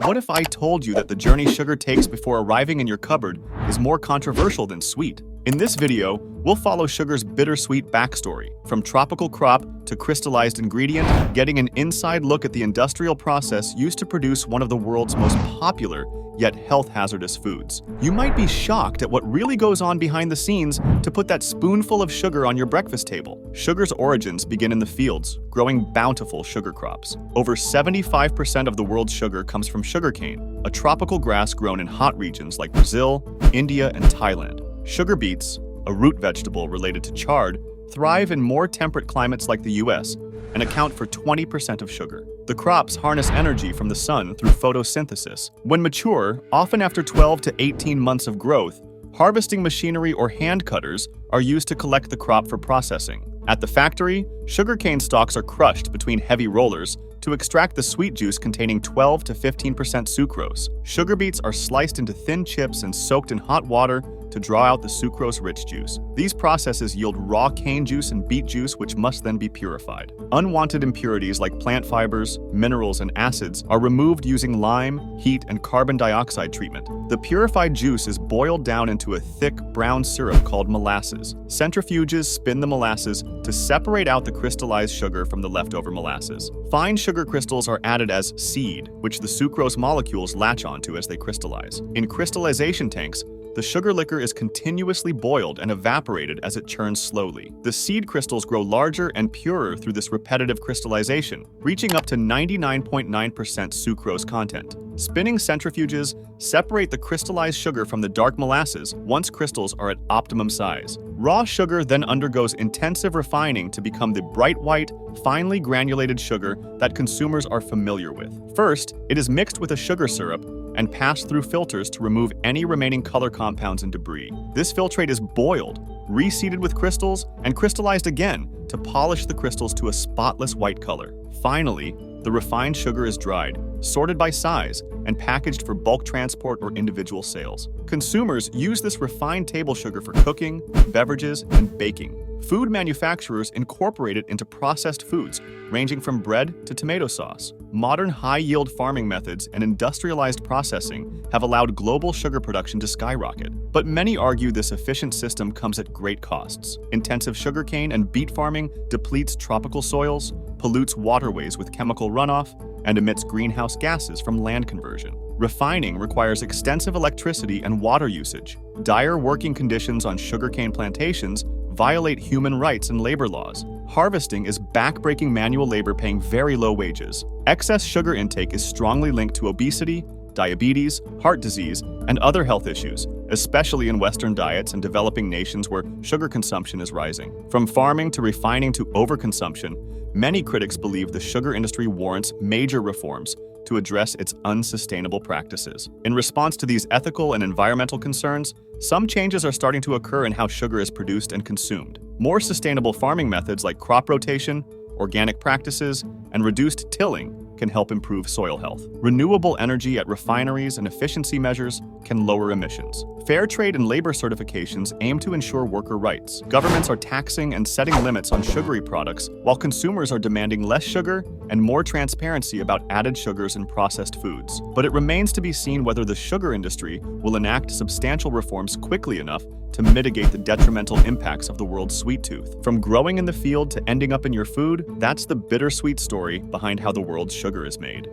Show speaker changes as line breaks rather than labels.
What if I told you that the journey sugar takes before arriving in your cupboard is more controversial than sweet? In this video, we'll follow sugar's bittersweet backstory, from tropical crop to crystallized ingredient, getting an inside look at the industrial process used to produce one of the world's most popular yet health-hazardous foods. You might be shocked at what really goes on behind the scenes to put that spoonful of sugar on your breakfast table. Sugar's origins begin in the fields, growing bountiful sugar crops. Over 75% of the world's sugar comes from sugarcane, a tropical grass grown in hot regions like Brazil, India, and Thailand. Sugar beets, a root vegetable related to chard, thrive in more temperate climates like the US and account for 20% of sugar. The crops harness energy from the sun through photosynthesis. When mature, often after 12 to 18 months of growth, harvesting machinery or hand cutters are used to collect the crop for processing. At the factory, sugarcane stalks are crushed between heavy rollers to extract the sweet juice containing 12 to 15% sucrose. Sugar beets are sliced into thin chips and soaked in hot water to draw out the sucrose-rich juice. These processes yield raw cane juice and beet juice, which must then be purified. Unwanted impurities like plant fibers, minerals, and acids are removed using lime, heat, and carbon dioxide treatment. The purified juice is boiled down into a thick brown syrup called molasses. Centrifuges spin the molasses to separate out the crystallized sugar from the leftover molasses. Fine sugar crystals are added as seed, which the sucrose molecules latch onto as they crystallize. In crystallization tanks, the sugar liquor is continuously boiled and evaporated as it churns slowly. The seed crystals grow larger and purer through this repetitive crystallization, reaching up to 99.9% sucrose content. Spinning centrifuges separate the crystallized sugar from the dark molasses once crystals are at optimum size. Raw sugar then undergoes intensive refining to become the bright white, finely granulated sugar that consumers are familiar with. First, it is mixed with a sugar syrup and passed through filters to remove any remaining color compounds and debris. This filtrate is boiled, reseeded with crystals, and crystallized again to polish the crystals to a spotless white color. Finally, the refined sugar is dried, sorted by size, and packaged for bulk transport or individual sales. Consumers use this refined table sugar for cooking, beverages, and baking. Food manufacturers incorporate it into processed foods, ranging from bread to tomato sauce. Modern high-yield farming methods and industrialized processing have allowed global sugar production to skyrocket. But many argue this efficient system comes at great costs. Intensive sugarcane and beet farming depletes tropical soils, pollutes waterways with chemical runoff, and emits greenhouse gases from land conversion. Refining requires extensive electricity and water usage. Dire working conditions on sugarcane plantations violate human rights and labor laws. Harvesting is backbreaking manual labor paying very low wages. Excess sugar intake is strongly linked to obesity, diabetes, heart disease, and other health issues, especially in Western diets and developing nations where sugar consumption is rising. From farming to refining to overconsumption, many critics believe the sugar industry warrants major reforms to address its unsustainable practices. In response to these ethical and environmental concerns, some changes are starting to occur in how sugar is produced and consumed. More sustainable farming methods like crop rotation, organic practices, and reduced tilling can help improve soil health. Renewable energy at refineries and efficiency measures can lower emissions. Fair trade and labor certifications aim to ensure worker rights. Governments are taxing and setting limits on sugary products, while consumers are demanding less sugar and more transparency about added sugars in processed foods. But it remains to be seen whether the sugar industry will enact substantial reforms quickly enough to mitigate the detrimental impacts of the world's sweet tooth. From growing in the field to ending up in your food, that's the bittersweet story behind how the world's sugar is made.